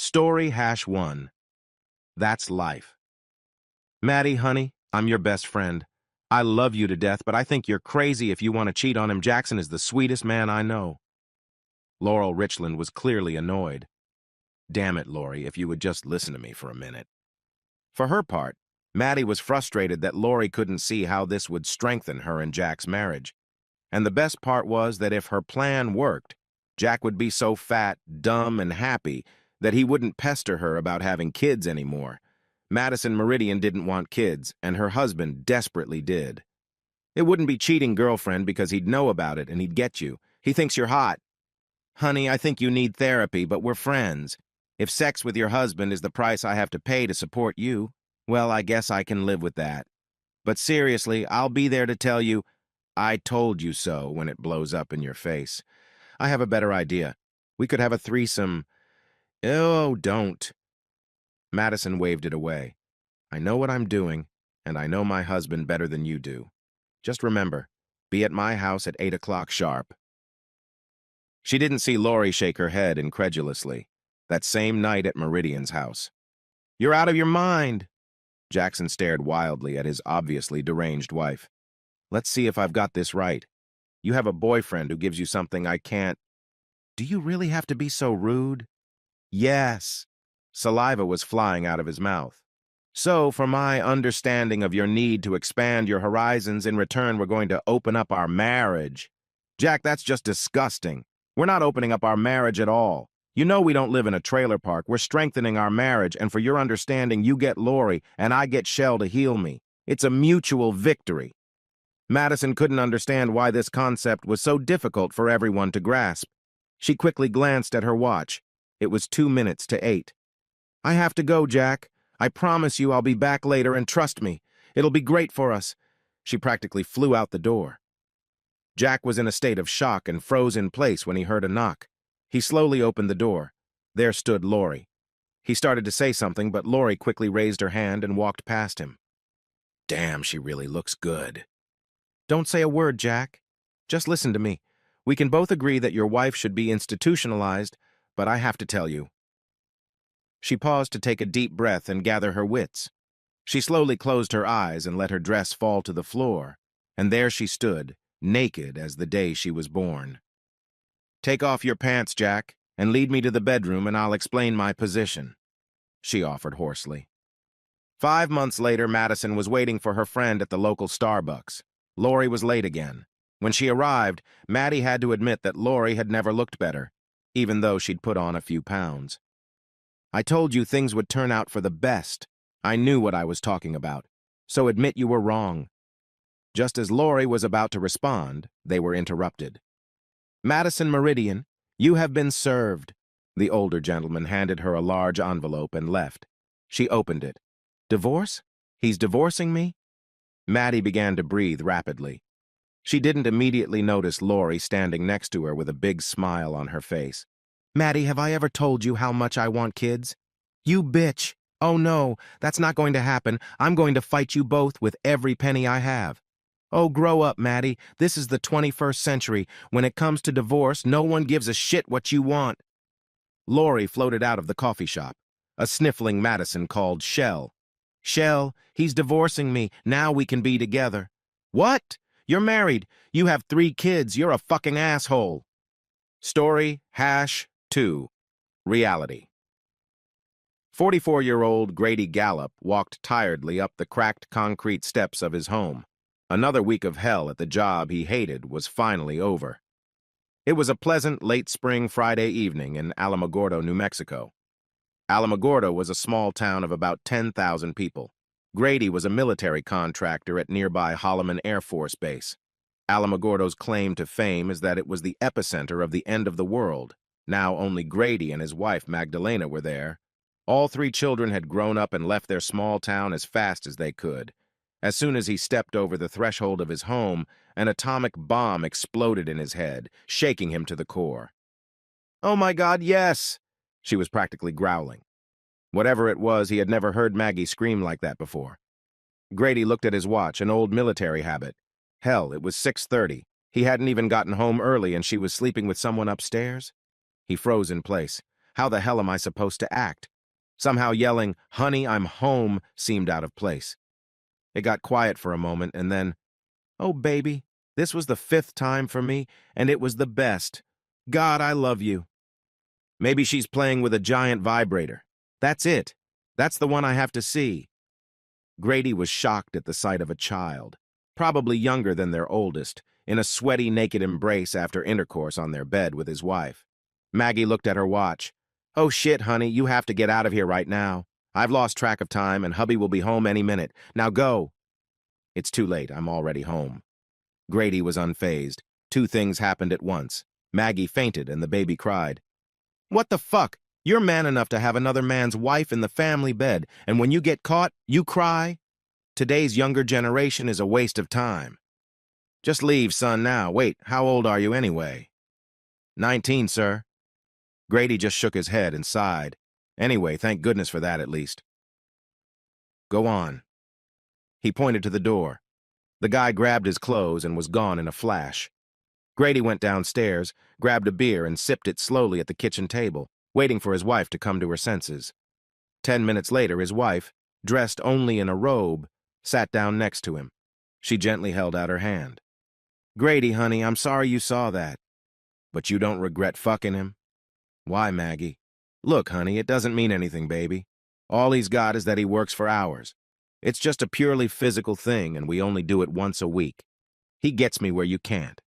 Story #1. That's life. Maddie, honey, I'm your best friend. I love you to death, but I think you're crazy if you want to cheat on him. Jackson is the sweetest man I know. Laurel Richland was clearly annoyed. Damn it, Lori, if you would just listen to me for a minute. For her part, Maddie was frustrated that Lori couldn't see how this would strengthen her and Jack's marriage. And the best part was that if her plan worked, Jack would be so fat, dumb, and happy that he wouldn't pester her about having kids anymore. Madison Meridian didn't want kids, and her husband desperately did. It wouldn't be cheating, girlfriend, because he'd know about it and he'd get you. He thinks you're hot. Honey, I think you need therapy, but we're friends. If sex with your husband is the price I have to pay to support you, well, I guess I can live with that. But seriously, I'll be there to tell you, I told you so when it blows up in your face. I have a better idea. We could have a threesome. Oh, don't. Madison waved it away. I know what I'm doing, and I know my husband better than you do. Just remember, be at my house at 8 o'clock sharp. She didn't see Lori shake her head incredulously. That same night at Meridian's house. You're out of your mind. Jackson stared wildly at his obviously deranged wife. Let's see if I've got this right. You have a boyfriend who gives you something I can't. Do you really have to be so rude? Yes. Saliva was flying out of his mouth. So, for my understanding of your need to expand your horizons, in return, we're going to open up our marriage. Jack, that's just disgusting. We're not opening up our marriage at all. You know we don't live in a trailer park. We're strengthening our marriage, and for your understanding, you get Lori, and I get Shell to heal me. It's a mutual victory. Madison couldn't understand why this concept was so difficult for everyone to grasp. She quickly glanced at her watch. It was 2 minutes to 8. I have to go, Jack. I promise you I'll be back later, and trust me, it'll be great for us. She practically flew out the door. Jack was in a state of shock and froze in place when he heard a knock. He slowly opened the door. There stood Lori. He started to say something, but Lori quickly raised her hand and walked past him. Damn, she really looks good. Don't say a word, Jack. Just listen to me. We can both agree that your wife should be institutionalized, but I have to tell you. She paused to take a deep breath and gather her wits. She slowly closed her eyes and let her dress fall to the floor, and there she stood, naked as the day she was born. Take off your pants, Jack, and lead me to the bedroom, and I'll explain my position, she offered hoarsely. 5 months later, Madison was waiting for her friend at the local Starbucks. Lori was late again. When she arrived, Maddie had to admit that Lori had never looked better, even though she'd put on a few pounds. I told you things would turn out for the best. I knew what I was talking about, so admit you were wrong. Just as Lori was about to respond, they were interrupted. Madison Meridian, you have been served. The older gentleman handed her a large envelope and left. She opened it. Divorce? He's divorcing me? Maddie began to breathe rapidly. She didn't immediately notice Lori standing next to her with a big smile on her face. Maddie, have I ever told you how much I want kids? You bitch! Oh no, that's not going to happen. I'm going to fight you both with every penny I have. Oh, grow up, Maddie. This is the 21st century. When it comes to divorce, no one gives a shit what you want. Lori floated out of the coffee shop. A sniffling Madison called Shell. Shell, he's divorcing me. Now we can be together. What? You're married. You have 3 kids. You're a fucking asshole. Story #2. Reality. 44-year-old Grady Gallup walked tiredly up the cracked concrete steps of his home. Another week of hell at the job he hated was finally over. It was a pleasant late spring Friday evening in Alamogordo, New Mexico. Alamogordo was a small town of about 10,000 people. Grady was a military contractor at nearby Holloman Air Force Base. Alamogordo's claim to fame is that it was the epicenter of the end of the world. Now only Grady and his wife Magdalena were there. All 3 children had grown up and left their small town as fast as they could. As soon as he stepped over the threshold of his home, an atomic bomb exploded in his head, shaking him to the core. Oh my God, yes! She was practically growling. Whatever it was, he had never heard Maggie scream like that before. Grady looked at his watch, an old military habit. Hell, it was 6:30. He hadn't even gotten home early and she was sleeping with someone upstairs? He froze in place. How the hell am I supposed to act? Somehow yelling, "Honey, I'm home," seemed out of place. It got quiet for a moment, and then, "Oh, baby, this was the 5th time for me, and it was the best. God, I love you." Maybe she's playing with a giant vibrator. That's it. That's the one I have to see. Grady was shocked at the sight of a child, probably younger than their oldest, in a sweaty, naked embrace after intercourse on their bed with his wife. Maggie looked at her watch. "Oh shit, honey, you have to get out of here right now. I've lost track of time, and hubby will be home any minute. Now go." "It's too late. I'm already home." Grady was unfazed. Two things happened at once. Maggie fainted, and the baby cried. "What the fuck? You're man enough to have another man's wife in the family bed, and when you get caught, you cry? Today's younger generation is a waste of time." "Just leave, son, now. Wait, how old are you anyway?" 19, sir." Grady just shook his head and sighed. "Anyway, thank goodness for that at least." "Go on." He pointed to the door. The guy grabbed his clothes and was gone in a flash. Grady went downstairs, grabbed a beer, and sipped it slowly at the kitchen table, waiting for his wife to come to her senses. 10 minutes later, his wife, dressed only in a robe, sat down next to him. She gently held out her hand. "Grady, honey, I'm sorry you saw that." "But you don't regret fucking him?" "Why, Maggie?" "Look, honey, it doesn't mean anything, baby. All he's got is that he works for hours. It's just a purely physical thing, and we only do it once a week. He gets me where you can't.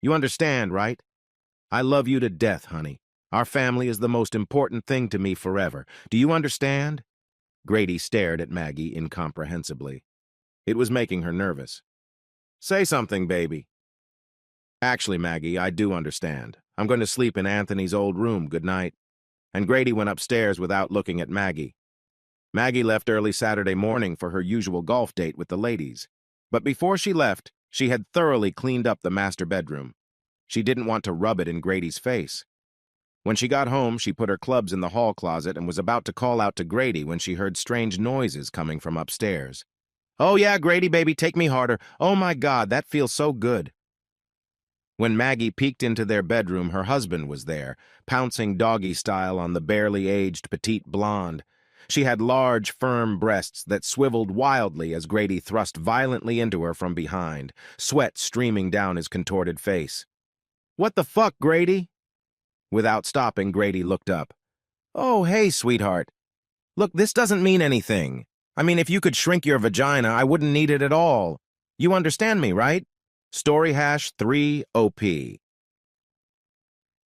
You understand, right? I love you to death, honey. Our family is the most important thing to me forever. Do you understand?" Grady stared at Maggie incomprehensibly. It was making her nervous. "Say something, baby." "Actually, Maggie, I do understand. I'm going to sleep in Anthony's old room. Good night." And Grady went upstairs without looking at Maggie. Maggie left early Saturday morning for her usual golf date with the ladies. But before she left, she had thoroughly cleaned up the master bedroom. She didn't want to rub it in Grady's face. When she got home, she put her clubs in the hall closet and was about to call out to Grady when she heard strange noises coming from upstairs. "Oh yeah, Grady, baby, take me harder. Oh my God, that feels so good." When Maggie peeked into their bedroom, her husband was there, pouncing doggy style on the barely aged petite blonde. She had large, firm breasts that swiveled wildly as Grady thrust violently into her from behind, sweat streaming down his contorted face. "What the fuck, Grady?" Without stopping, Grady looked up. "Oh, hey, sweetheart. Look, this doesn't mean anything. I mean, if you could shrink your vagina, I wouldn't need it at all. You understand me, right? Story hash 3OP.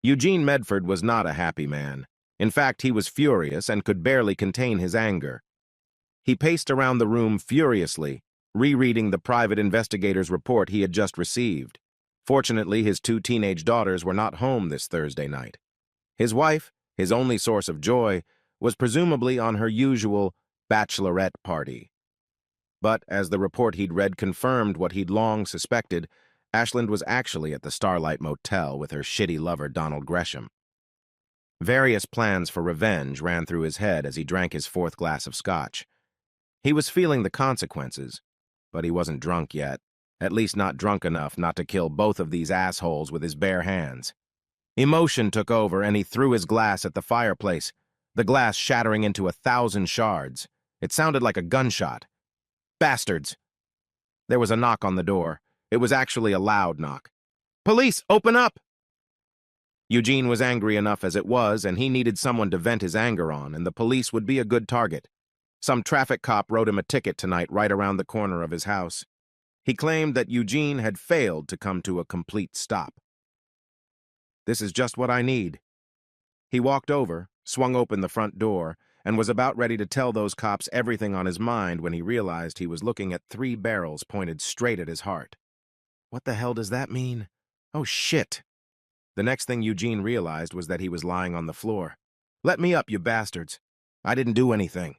Eugene Medford was not a happy man. In fact, he was furious and could barely contain his anger. He paced around the room furiously, rereading the private investigator's report he had just received. Fortunately, his 2 teenage daughters were not home this Thursday night. His wife, his only source of joy, was presumably on her usual bachelorette party. But as the report he'd read confirmed what he'd long suspected, Ashland was actually at the Starlight Motel with her shitty lover Donald Gresham. Various plans for revenge ran through his head as he drank his 4th glass of scotch. He was feeling the consequences, but he wasn't drunk yet, at least not drunk enough not to kill both of these assholes with his bare hands. Emotion took over, and he threw his glass at the fireplace, the glass shattering into 1,000 shards. It sounded like a gunshot. Bastards! There was a knock on the door. It was actually a loud knock. "Police, open up!" Eugene was angry enough as it was, and he needed someone to vent his anger on, and the police would be a good target. Some traffic cop wrote him a ticket tonight right around the corner of his house. He claimed that Eugene had failed to come to a complete stop. "This is just what I need." He walked over, swung open the front door, and was about ready to tell those cops everything on his mind when he realized he was looking at 3 barrels pointed straight at his heart. What the hell does that mean? Oh, shit. The next thing Eugene realized was that he was lying on the floor. "Let me up, you bastards. I didn't do anything."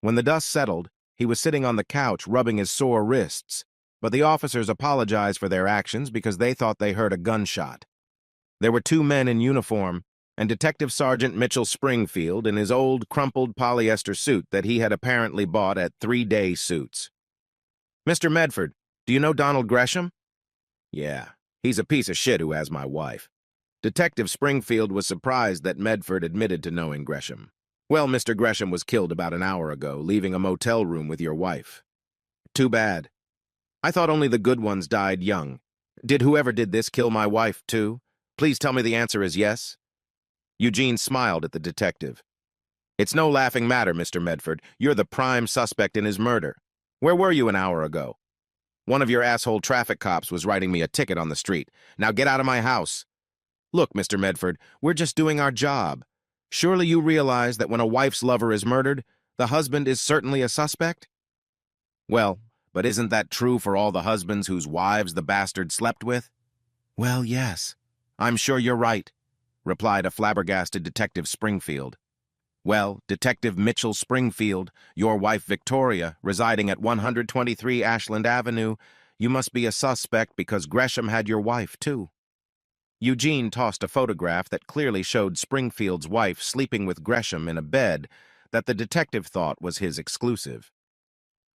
When the dust settled, he was sitting on the couch rubbing his sore wrists, but the officers apologized for their actions because they thought they heard a gunshot. There were 2 men in uniform, and Detective Sergeant Mitchell Springfield in his old, crumpled polyester suit that he had apparently bought at 3-day suits. "Mr. Medford, do you know Donald Gresham?" "Yeah, he's a piece of shit who has my wife." Detective Springfield was surprised that Medford admitted to knowing Gresham. Well, Mr. Gresham was killed about an hour ago, leaving a motel room with your wife. Too bad. I thought only the good ones died young. Did whoever did this kill my wife, too? Please tell me the answer is yes. Eugene smiled at the detective. It's no laughing matter, Mr. Medford. You're the prime suspect in his murder. Where were you an hour ago? One of your asshole traffic cops was writing me a ticket on the street. Now get out of my house. Look, Mr. Medford, we're just doing our job. Surely you realize that when a wife's lover is murdered, the husband is certainly a suspect? Well, but isn't that true for all the husbands whose wives the bastard slept with? Well, yes. I'm sure you're right, replied a flabbergasted Detective Springfield. Well, Detective Mitchell Springfield, your wife Victoria, residing at 123 Ashland Avenue, you must be a suspect because Gresham had your wife, too. Eugene tossed a photograph that clearly showed Springfield's wife sleeping with Gresham in a bed that the detective thought was his exclusive.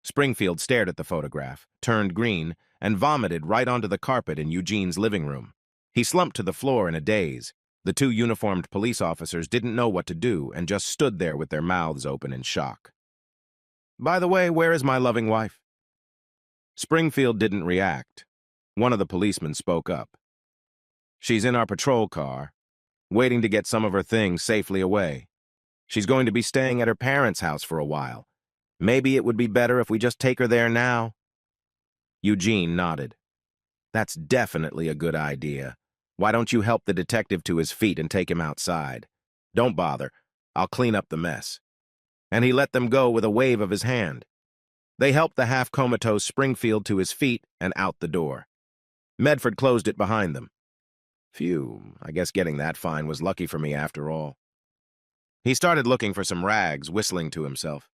Springfield stared at the photograph, turned green, and vomited right onto the carpet in Eugene's living room. He slumped to the floor in a daze. The two uniformed police officers didn't know what to do and just stood there with their mouths open in shock. By the way, where is my loving wife? Springfield didn't react. One of the policemen spoke up. She's in our patrol car, waiting to get some of her things safely away. She's going to be staying at her parents' house for a while. Maybe it would be better if we just take her there now. Eugene nodded. That's definitely a good idea. Why don't you help the detective to his feet and take him outside? Don't bother. I'll clean up the mess. And he let them go with a wave of his hand. They helped the half-comatose Springfield to his feet and out the door. Medford closed it behind them. Phew, I guess getting that fine was lucky for me after all. He started looking for some rags, whistling to himself.